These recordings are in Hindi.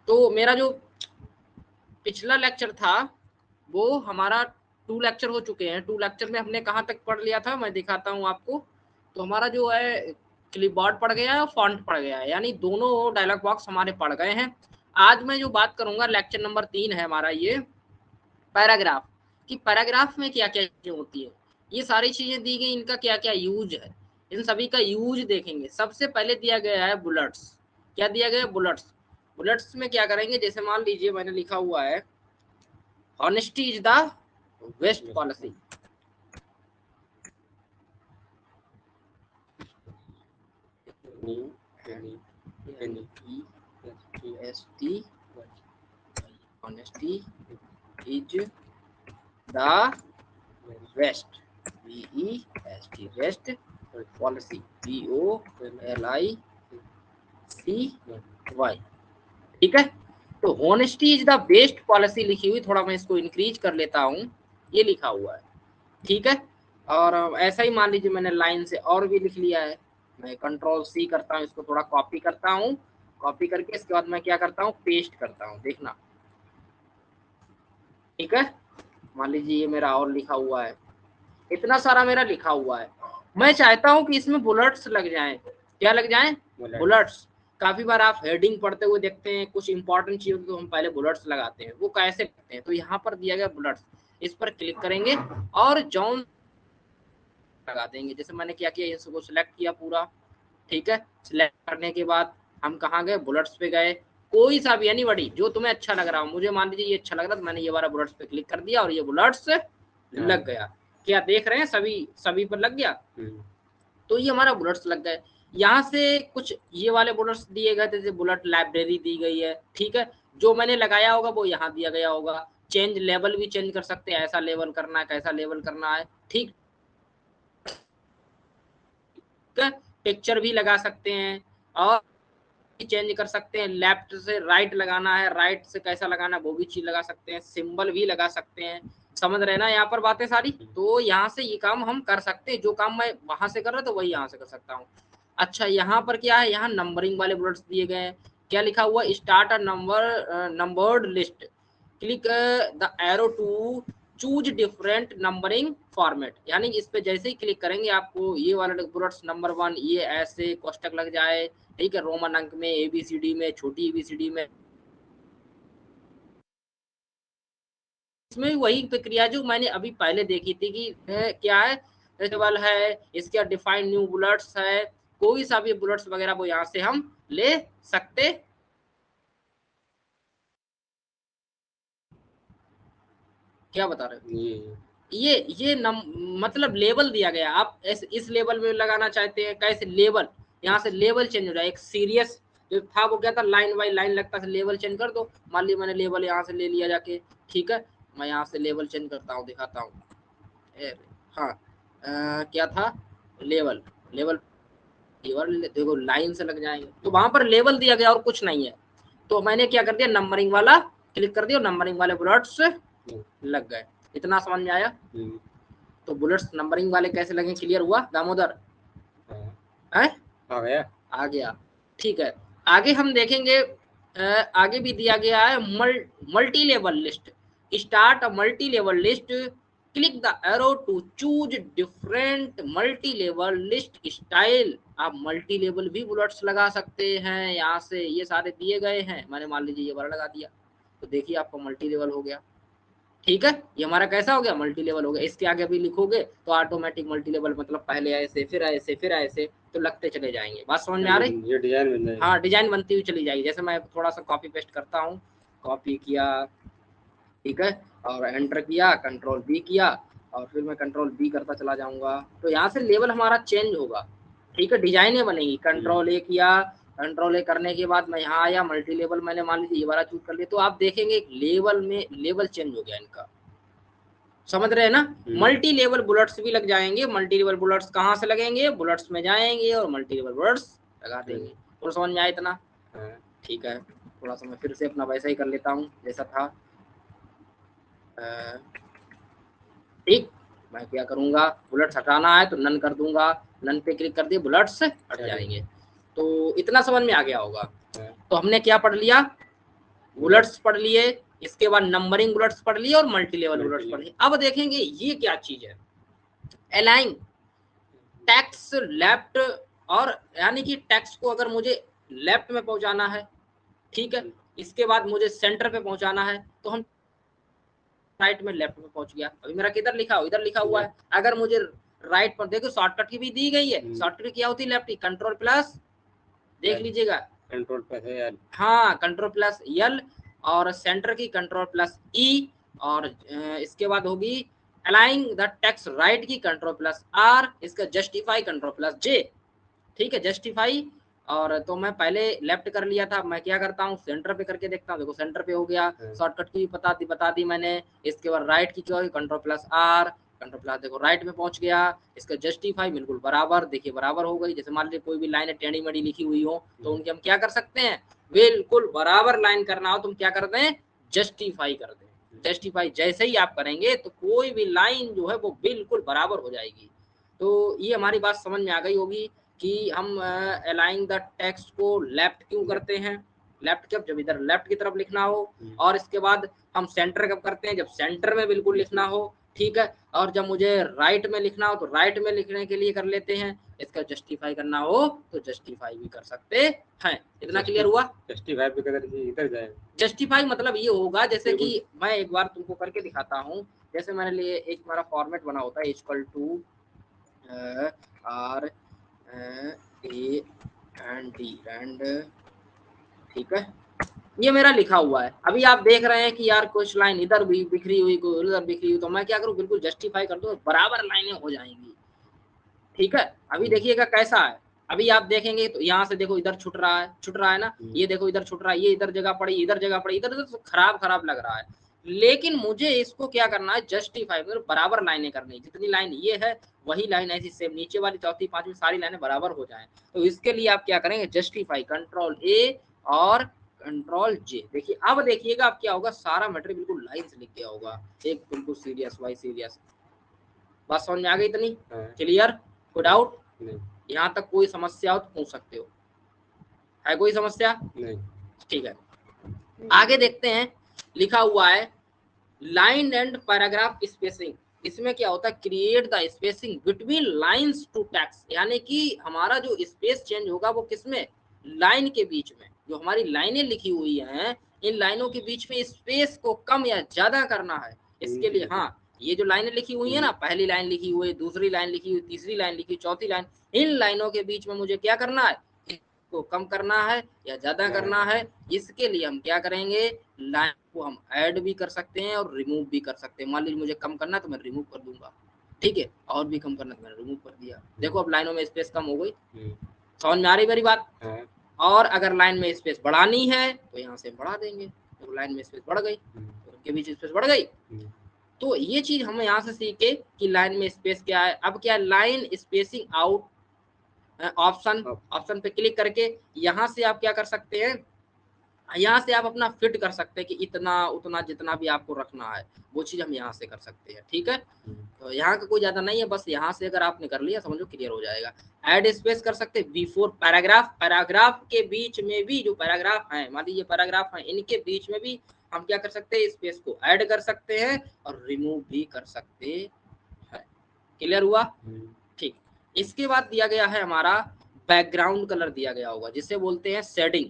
तो मेरा जो पिछला लेक्चर था वो हमारा 2 लेक्चर हो चुके हैं। 2 लेक्चर में हमने कहाँ तक पढ़ लिया था, मैं दिखाता हूँ आपको। तो हमारा जो है क्लिपबोर्ड पढ़ गया है और फॉन्ट पढ़ गया है, यानी दोनों डायलॉग बॉक्स हमारे पढ़ गए हैं। आज मैं जो बात करूंगा लेक्चर नंबर 3 है हमारा ये पैराग्राफ, कि पैराग्राफ में क्या क्या चीजें होती है। ये सारी चीजें दी गई, इनका क्या क्या यूज है, इन सभी का यूज देखेंगे। सबसे पहले दिया गया है बुलेट्स। क्या दिया गया है? बुलेट्स। बुलेट्स में क्या करेंगे, जैसे मान लीजिए मैंने लिखा हुआ है Honesty is the best policy. Honesty is the best. Best policy. POLICY। ठीक है। तो honesty is the best policy लिखी हुई, थोड़ा मैं इसको इंक्रीज कर लेता हूँ, ये लिखा हुआ है। ठीक है। और ऐसा ही मान लीजिए मैंने लाइन से और भी लिख लिया है। मैं कंट्रोल सी करता हूँ, इसको थोड़ा कॉपी करता हूँ। कॉपी करके इसके बाद मैं क्या करता हूँ, पेस्ट करता हूँ, देखना। ठीक है। मान लीजिए ये मेरा और लिखा हुआ है, इतना सारा मेरा लिखा हुआ है। मैं चाहता हूँ कि इसमें बुलेट्स लग जाएं। क्या लग जाएं? बुलेट्स। काफी बार आप हेडिंग पढ़ते हुए देखते हैं, कुछ इंपॉर्टेंट चीजों को हम पहले बुलेट्स लगाते हैं। वो कैसे करते हैं? तो यहाँ पर दिया गया बुलेट्स, इस पर क्लिक करेंगे और जॉन लगा देंगे। जैसे मैंने क्या किया, इसको सिलेक्ट किया पूरा। ठीक है। सिलेक्ट करने के बाद हम कहाँ गए, बुलेट्स पे गए। कोई सा भी, एनी बड़ी, जो तुम्हें अच्छा लग रहा हो। मुझे मान लीजिए ये अच्छा लग रहा था, मैंने ये वाला बुलेट्स पे क्लिक कर दिया और ये बुलेट्स लग गया। क्या देख रहे हैं, सभी पर लग गया। तो ये हमारा बुलेट्स लग गए। यहाँ से कुछ ये वाले बुलेट्स दिए गए थे, जैसे बुलेट लाइब्रेरी दी गई है। ठीक है। जो मैंने लगाया होगा वो यहाँ दिया गया होगा। चेंज लेवल भी चेंज कर सकते हैं, ऐसा लेवल करना है, कैसा लेवल करना है। ठीक। पिक्चर भी लगा सकते हैं और चेंज कर सकते हैं। लेफ्ट से राइट लगाना है, राइट से कैसा लगाना है वो भी चीज लगा सकते हैं। सिंबल भी लगा सकते हैं। समझ रहे ना यहाँ पर बातें सारी। तो यहाँ से ये काम हम कर सकते हैं, जो काम मैं वहां से कर रहा था वही यहाँ से कर सकता हूँ। अच्छा, यहाँ पर क्या है, यहाँ नंबरिंग वाले बुलेट्स दिए गए हैं। क्या लिखा हुआ, start a numbered list, click the arrow to choose different numbering format. यानी इस पे जैसे ही क्लिक करेंगे आपको ये वाला बुलेट्स नंबर 1 ये ऐसे कोष्टक लग जाए। ठीक है। रोमन अंक में, ABCD में, छोटी ABCD में। इसमें वही प्रक्रिया जो मैंने अभी पहले देखी थी कि क्या है, टेबल है, इसका डिफाइंड न्यू बुलेट्स है। कोई सा भी बुलेट्स वगैरह वो यहाँ से हम ले सकते। क्या बता रहे हो? ये मतलब लेवल दिया गया। आप इस लेवल में लगाना चाहते हैं, कैसे लेवल, यहाँ से लेवल चेंज हो जाए। एक सीरियस जो था वो क्या था, लाइन बाई लाइन लगता था, लेवल चेंज कर दो। मान लीजिए मैंने लेवल यहाँ से ले लिया जाके। ठीक है। मैं यहाँ से लेवल चेंज करता हूँ, दिखाता हूँ। हाँ, क्या था, लेवल। लेवल देखो लाइन से लग जाएंगे, तो वहां पर लेवल दिया गया और कुछ नहीं है। तो मैंने क्या कर दिया, नंबरिंग वाला क्लिक कर दिया, नंबरिंग वाले बुलेट्स लग गए। इतना समझ में आया? तो बुलेट्स नंबरिंग वाले कैसे लगे, क्लियर हुआ दामोदर? है? आ गया। ठीक है। आगे हम देखेंगे, आगे भी दिया गया है multi level list, start a multi level list, click the arrow to choose different multi level list style. आप मल्टी लेवल भी बुलेट्स लगा सकते हैं यहाँ से, ये सारे दिए गए हैं। मैंने मान लीजिए ये वाला लगा दिया, तो देखिए आपका मल्टी लेवल हो गया। ठीक है। ये हमारा कैसा हो गया, मल्टी लेवल हो गया। इसके आगे भी लिखोगे तो ऑटोमेटिक मल्टी लेवल, मतलब पहले ऐसे फिर ऐसे फिर ऐसे, तो लगते चले जाएंगे। बात समझ में आ रही? ये डिजाइन बन जाएगी। हाँ, डिजाइन बनती हुई चली जाएगी। जैसे मैं थोड़ा सा कॉपी पेस्ट करता हूँ, कॉपी किया, ठीक है, और एंटर किया, कंट्रोल बी किया, और फिर मैं कंट्रोल बी करता चला जाऊंगा, तो यहाँ से लेवल हमारा चेंज होगा। ठीक है। डिजाइने बनेगी। कंट्रोल ए किया, कंट्रोल ए करने के बाद मैं यहाँ आया, मल्टी लेवल मैंने मान लीजिए ये वाला चूज कर लिया, तो आप देखेंगे लेवल में लेवल चेंज हो गया इनका। समझ रहे हैं ना? मल्टी लेवल बुलेट्स भी लग जाएंगे। मल्टी लेवल बुलेट्स कहाँ से लगेंगे, बुलेट्स में जाएंगे और मल्टी लेवल बुलेट्स लगा देंगे। तो समझ में आया इतना? ठीक है। थोड़ा सा मैं फिर से अपना वैसा ही कर लेता हूँ जैसा था। ठीक। मैं क्या करूंगा, बुलेट्स हटाना है तो नन कर दूंगा, नन पे क्लिक कर दिए, बुलेट्स हट जाएंगे। तो इतना समझ में आ गया होगा। तो हमने क्या पढ़ लिया, बुलेट्स पढ़ लिए, इसके बाद नंबरिंग बुलेट्स पढ़ लिए और मल्टी लेवल बुलेट्स पढ़ लिए। अब देखेंगे ये क्या चीज है, अलाइन टेक्स्ट लेफ्ट, और यानी कि टेक्स्ट को अगर मुझे लेफ्ट में पहुंचाना है, ठीक है, इसके बाद मुझे सेंटर पे पहुंचाना है, तो हम राइट में लेफ्ट में पहुंच गया। अभी मेरा किधर लिखा, इधर लिखा हुआ है। अगर मुझे राइट पर, देखो शॉर्टकट की भी दी गई है, शॉर्टकट क्या होती है लेफ्ट की, कंट्रोल प्लस, देख लीजिएगा कंट्रोल प्लस एल, हाँ कंट्रोल प्लस एल, और सेंटर की कंट्रोल प्लस ई, और इसके बाद होगी अलाइन द टेक्स्ट राइट की कंट्रोल प्लस आर, इसका जस्टिफाई कंट्रोल प्लस जे, ठीक है जस्टिफाई। और तो मैं पहले लेफ्ट कर लिया था, मैं क्या करता हूँ सेंटर पे करके देखता हूँ, देखो सेंटर पे हो गया, शॉर्टकट की बता दी मैंने। इसके बाद राइट की क्या होगी, control plus R, control plus, देखो राइट में पहुंच गया। इसका जस्टिफाई बिल्कुल बराबर, देखिए बराबर हो गई। जैसे मान लीजिए कोई भी लाइन टेढ़ी मेढ़ी लिखी हुई हो, तो उनकी हम क्या कर सकते हैं, बिल्कुल बराबर लाइन करना हो तुम क्या कर दें, जस्टिफाई कर दें। जस्टिफाई जैसे ही आप करेंगे तो कोई भी लाइन जो है वो बिल्कुल बराबर हो जाएगी। तो ये हमारी बात समझ में आ गई होगी कि हम अलाइन द टेक्स्ट को लेफ्ट क्यों करते हैं, लेफ्ट कब, जब इधर लेफ्ट की तरफ लिखना हो, और इसके बाद हम सेंटर कब करते हैं, जब सेंटर में बिल्कुल लिखना हो, ठीक है, और जब मुझे राइट में लिखना हो तो राइट में लिखने के लिए कर लेते हैं, इसका जस्टिफाई करना हो तो जस्टिफाई भी कर सकते हैं। इतना क्लियर हुआ, जस्टिफाई भी कर इधर जाए। जस्टिफाई मतलब ये होगा, जैसे कि मैं एक बार तुमको करके दिखाता हूँ, जैसे मैंने लिए एक हमारा फॉर्मेट बना होता है equal to R A and D and, ठीक है, ये मेरा लिखा हुआ है। अभी आप देख रहे हैं कि यार कुछ लाइन इधर भी बिखरी हुई, कोई उधर बिखरी हुई, तो मैं क्या करूं, बिल्कुल जस्टिफाई कर दूं, बराबर लाइनें हो जाएंगी, ठीक है। अभी देखिएगा कैसा है, अभी आप देखेंगे तो यहाँ से देखो इधर छूट रहा है ना, ये देखो इधर छूट रहा है, ये इधर जगह पड़ी, इधर जगह पड़ी, इधर तो खराब लग रहा है। लेकिन मुझे इसको क्या करना है, जस्टिफाई, मतलब बराबर लाइनें करनी, जितनी लाइन ये है वही लाइन ऐसी सेम नीचे वाली चौथी पांचवी सारी लाइनें बराबर हो जाएं। तो इसके लिए आप क्या करेंगे, जस्टिफाई कंट्रोल ए और कंट्रोल जे। देखिए अब देखिएगा अब क्या होगा, सारा मटेरियल बिल्कुल लाइन से लिख गया होगा, एक बिल्कुल सीरियस वाई सीरियस। बात समझ में आ गई इतनी क्लियर, कोई डाउट नहीं, यहाँ तक कोई समस्या हो तो पूछ सकते हो, है कोई समस्या नहीं, ठीक है। आगे देखते हैं, लिखा हुआ है लाइन एंड पैराग्राफ स्पेसिंग। इसमें क्या होता है, create the spacing between lines to text, यानी कि हमारा जो स्पेस चेंज होगा वो किसमें, लाइन के बीच में। जो हमारी लाइनें लिखी हुई हैं, इन लाइनों के बीच में स्पेस को कम या ज्यादा करना है। इसके लिए हाँ, ये जो लाइनें लिखी हुई है ना, पहली लाइन लिखी हुई, दूसरी लाइन लिखी हुई, तीसरी लाइन लिखी, चौथी लाइन, इन लाइनों के बीच में मुझे क्या करना है, को कम करना है या ज्यादा करना है। इसके लिए हम क्या करेंगे, लाइन को हम ऐड भी कर सकते हैं और रिमूव भी कर सकते हैं। मान लीजिए मुझे कम करना है तो मैं रिमूव कर दूंगा, ठीक है, और भी कम करना तो मैंने रिमूव कर दिया। देखो अब लाइनों में स्पेस कम हो गई, समझ में आ रही मेरी बात। और अगर लाइन में स्पेस बढ़ानी है तो यहाँ से बढ़ा देंगे, तो लाइन में स्पेस बढ़ गई तो उनके बीच स्पेस बढ़ गई। तो ये चीज हम यहाँ से सीखे कि लाइन में स्पेस क्या है। अब क्या, लाइन स्पेसिंग आउट ऑप्शन पे क्लिक करके यहाँ से आप क्या कर सकते हैं, यहाँ से आप अपना फिट कर सकते हैं कि इतना उतना जितना भी आपको रखना है वो चीज हम यहाँ से कर सकते हैं, ठीक है। तो यहाँ का कोई ज्यादा नहीं है, बस यहाँ से अगर आपने कर लिया समझो क्लियर हो जाएगा। ऐड स्पेस कर सकते हैं बिफोर पैराग्राफ, पैराग्राफ के बीच में भी जो पैराग्राफ है, मान लीजिए पैराग्राफ है, इनके बीच में भी हम क्या कर सकते हैं, स्पेस को ऐड कर सकते हैं और रिमूव भी कर सकते हैं। क्लियर हुआ, ठीक। इसके बाद दिया गया है हमारा बैकग्राउंड कलर दिया गया होगा, जिसे बोलते हैं शेडिंग।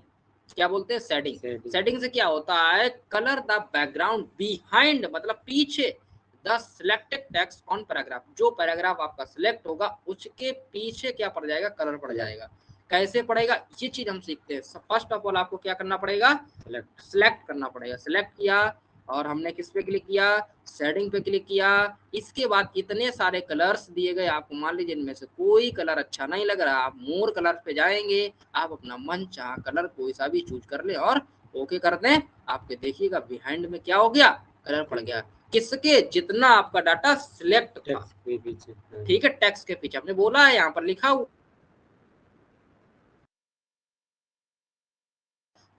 क्या बोलते हैं, शेडिंग। शेडिंग से क्या होता है, कलर द बैकग्राउंड बिहाइंड, मतलब पीछे, the selected text on paragraph, जो पैराग्राफ आपका सिलेक्ट होगा उसके पीछे क्या पड़ जाएगा, कलर पड़ जाएगा। कैसे पड़ेगा, ये चीज हम सीखते हैं। फर्स्ट ऑफ ऑल आपको क्या करना पड़ेगा, सिलेक्ट करना पड़ेगा। सिलेक्ट किया और हमने किस पे क्लिक किया, शेडिंग पे क्लिक किया। इसके बाद इतने सारे कलर्स दिए गए आपको, मान लीजिए इनमें से कोई कलर अच्छा नहीं लग रहा, आप मोर कलर पे जाएंगे, आप अपना मन चाह कलर कोई सा भी चूज कर ले और ओके कर दें। आपके देखिएगा बिहाइंड में क्या हो गया, कलर पड़ गया। किसके, जितना आपका डाटा सिलेक्ट था, ठीक है, टेक्स्ट के पीछे। आपने बोला है यहाँ पर लिखा हुआ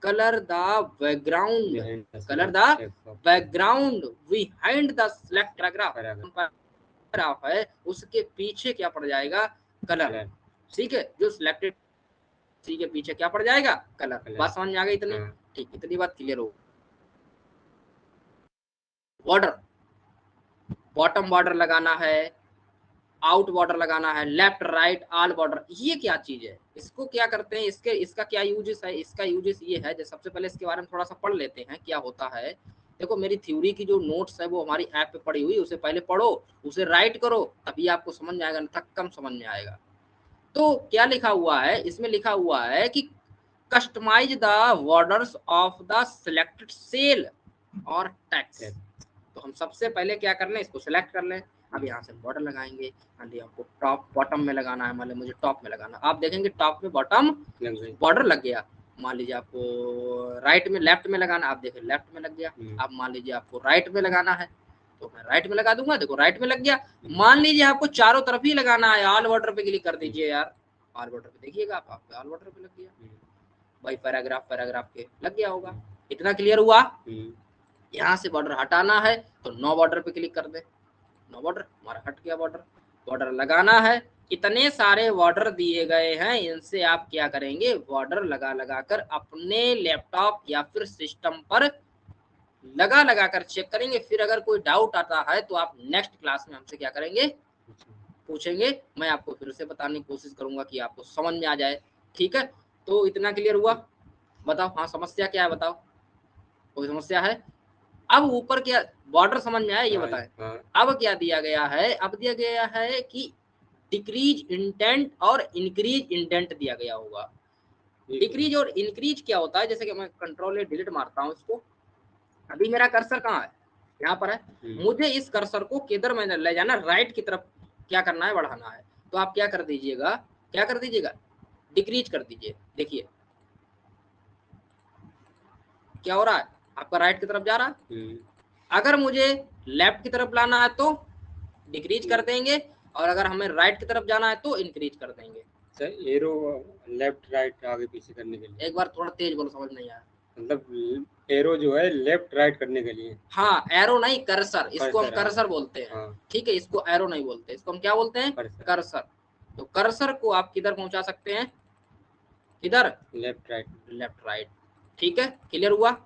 color the background, color the background behind the select paragraph है उसके पीछे क्या पड़ जाएगा, कलर, ठीक है, जो सिलेक्टेड सी के पीछे क्या पड़ जाएगा, कलर। बात समझ में आ गई इतनी, ठीक, इतनी बात क्लियर हो। बॉर्डर, बॉटम बॉर्डर लगाना है, आउट बॉर्डर लगाना है, लेफ्ट राइट ऑल बॉर्डर, ये क्या चीज है, इसको क्या करते हैं, इसका क्या यूजेस है, इसका यूजेस ये है, जैसे सबसे पहले इसके बारे में थोड़ा सा पढ़ लेते हैं क्या होता है। देखो मेरी थ्योरी की जो नोट्स है वो हमारी ऐप पे पड़ी हुई, उसे पहले पढ़ो, उसे राइट करो, तभी आपको समझ में आएगा, नहीं तो कम समझ में आएगा। तो क्या लिखा हुआ है इसमें, लिखा हुआ है कि customise the borders of the selected cell और टेक्स्ट। तो हम सबसे पहले क्या कर लें, इसको सिलेक्ट कर लें। अब यहाँ से बॉर्डर लगाएंगे, मान लीजिए आपको टॉप बॉटम में लगाना है, मान लीजिए मुझे टॉप में लगाना, आप देखेंगे टॉप में बॉटम बॉर्डर लग गया। मान लीजिए आपको राइट में लेफ्ट में लगाना, आप देखें लेफ्ट में लग गया। अब मान लीजिए आपको राइट में लगाना है तो मैं राइट में लगा दूंगा, देखो राइट में लग गया। मान लीजिए आपको चारों तरफ ही लगाना है, ऑल बॉर्डर पे क्लिक कर दीजिए यार, ऑल बॉर्डर पे देखिएगा आप ऑल बॉर्डर पे लग गया भाई, पैराग्राफ पैराग्राफ के लग गया होगा। इतना क्लियर हुआ। यहाँ से बॉर्डर हटाना है तो नो बॉर्डर पे क्लिक कर दे, नो बॉर्डर हमारा हट गया बॉर्डर। बॉर्डर लगाना है, इतने सारे बॉर्डर दिए गए हैं, इनसे आप क्या करेंगे, बॉर्डर लगा लगा कर अपने लैपटॉप या फिर सिस्टम पर लगा लगा कर चेक करेंगे। फिर अगर कोई डाउट आता है तो आप नेक्स्ट क्लास में हमसे क्या करेंगे, पूछेंगे, मैं आपको फिर से बताने की कोशिश करूंगा कि आपको समझ में आ जाए। ठीक है, तो इतना क्लियर हुआ। बताओ हाँ समस्या क्या है, बताओ कोई समस्या है। अब ऊपर क्या बॉर्डर समझ में आया, ये बताएं। अब क्या दिया गया है, अब दिया गया है कि डिक्रीज इंटेंट और इंक्रीज इंटेंट दिया गया होगा। डिक्रीज और इंक्रीज क्या होता है, जैसे कि मैं कंट्रोल डिलीट मारता हूँ इसको, अभी मेरा कर्सर कहाँ है, यहाँ पर है, मुझे इस कर्सर को किधर मैंने ले जाना, राइट की तरफ क्या करना है, बढ़ाना है। तो आप क्या कर दीजिएगा, क्या कर दीजिएगा, डिक्रीज कर दीजिए। देखिए क्या हो रहा है, आपका राइट की तरफ जा रहा है। अगर मुझे लेफ्ट की तरफ लाना है तो डिक्रीज कर देंगे, और अगर हमें राइट की तरफ जाना है तो इंक्रीज कर देंगे। एरो लेफ्ट राइट आगे पीछे करने के लिए, एक बार थोड़ा तेज बोलो, समझ नहीं आया। मतलब एरो जो है लेफ्ट राइट करने के लिए। हाँ एरो नहीं, कर्सर, इसको हम कर्सर बोलते हैं। ठीक है, इसको एरो नहीं बोलते, इसको हम क्या बोलते हैं, कर्सर। तो कर्सर को आप किधर पहुंचा सकते हैं, किधर, लेफ्ट राइट, लेफ्ट राइट। ठीक है, क्लियर हुआ।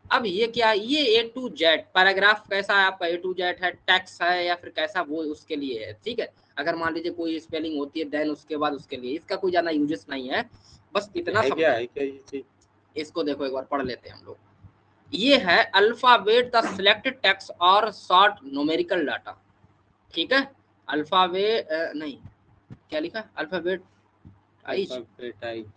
अब ये क्या, ये ए टू जेड पैराग्राफ कैसा है आपका, ए टू जेड है, टेक्स्ट है या फिर कैसा, वो उसके लिए है। ठीक है, अगर मान लीजिए कोई स्पेलिंग होती है देन उसके बाद उसके लिए, इसका कोई ज्यादा यूजेस नहीं है, बस इतना समझो। इसको देखो एक बार पढ़ लेते हैं हम लोग। ये है अल्फाबेट द सिलेक्टेड टेक्स्ट और शॉर्ट न्यूमेरिकल डाटा। ठीक है, अल्फाबेट नहीं क्या लिखा, अल्फाबेट,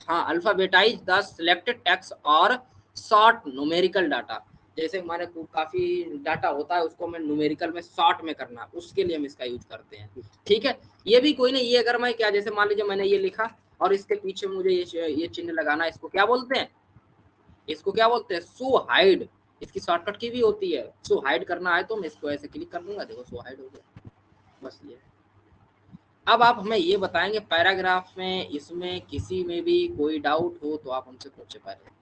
हाँ अल्फाबेटाइज द सिलेक्टेड टेक्स्ट और शॉर्ट न्यूमेरिकल डाटा। जैसे हमारे काफी डाटा होता है उसको हमें न्यूमेरिकल में शॉर्ट में करना, उसके लिए हम इसका यूज करते हैं। ठीक है, ये भी कोई नहीं, ये अगर मैं क्या, जैसे मान लीजिए मैंने ये लिखा और इसके पीछे मुझे ये चिन्ह लगाना, इसको क्या बोलते हैं, इसको क्या बोलते हैं, शो हाइड। इसकी शॉर्टकट की भी होती है, शो हाइड करना है तो मैं इसको ऐसे क्लिक कर दूंगा, देखो शो हाइड हो गया, बस ये। अब आप हमें ये बताएंगे पैराग्राफ में, इसमें किसी में भी कोई डाउट हो तो आप हमसे पूछे पहले।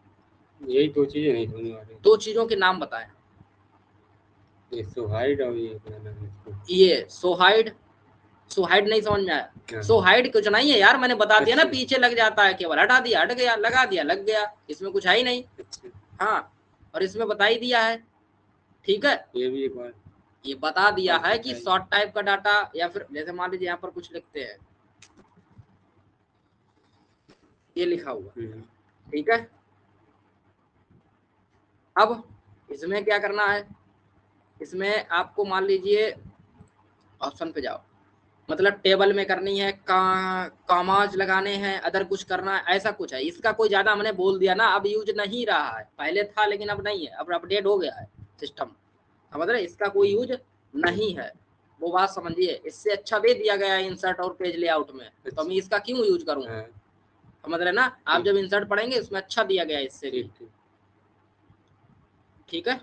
यही दो चीजें नहीं समझ में आ रही, दो चीजों के नाम बताएं। ये सोहाइड और ये सोहाइड, सोहाइड नहीं समझ में आया, सोहाइड कुछ नहीं है यार, मैंने बता दिया ना, पीछे लग जाता है, केवल हटा दिया हट गया, लगा दिया लग गया, इसमें कुछ है ही नहीं। हाँ, और इसमें बता ही दिया है। ठीक है, ये भी एक बार ये बता दिया है कि शॉर्ट टाइप का डाटा, या फिर जैसे मान लीजिए यहाँ पर कुछ लिखते हैं, ये लिखा हुआ। ठीक है, अब इसमें क्या करना है, इसमें आपको मान लीजिए ऑप्शन पे जाओ, मतलब टेबल में करनी है, कामाज लगाने हैं, अदर कुछ करना है, ऐसा कुछ है। इसका कोई ज्यादा हमने बोल दिया ना, अब यूज नहीं रहा है, पहले था लेकिन अब नहीं है, अब अपडेट हो गया है सिस्टम, समझ रहे, इसका कोई यूज नहीं है, वो बात समझिए। इससे अच्छा दे दिया गया है इंसर्ट और पेज लेआउट में, तो मैं इसका क्यों यूज करूंगा, समझ रहे ना। आप जब इंसर्ट पढ़ेंगे उसमें अच्छा दिया गया है इससे भी। ठीक है,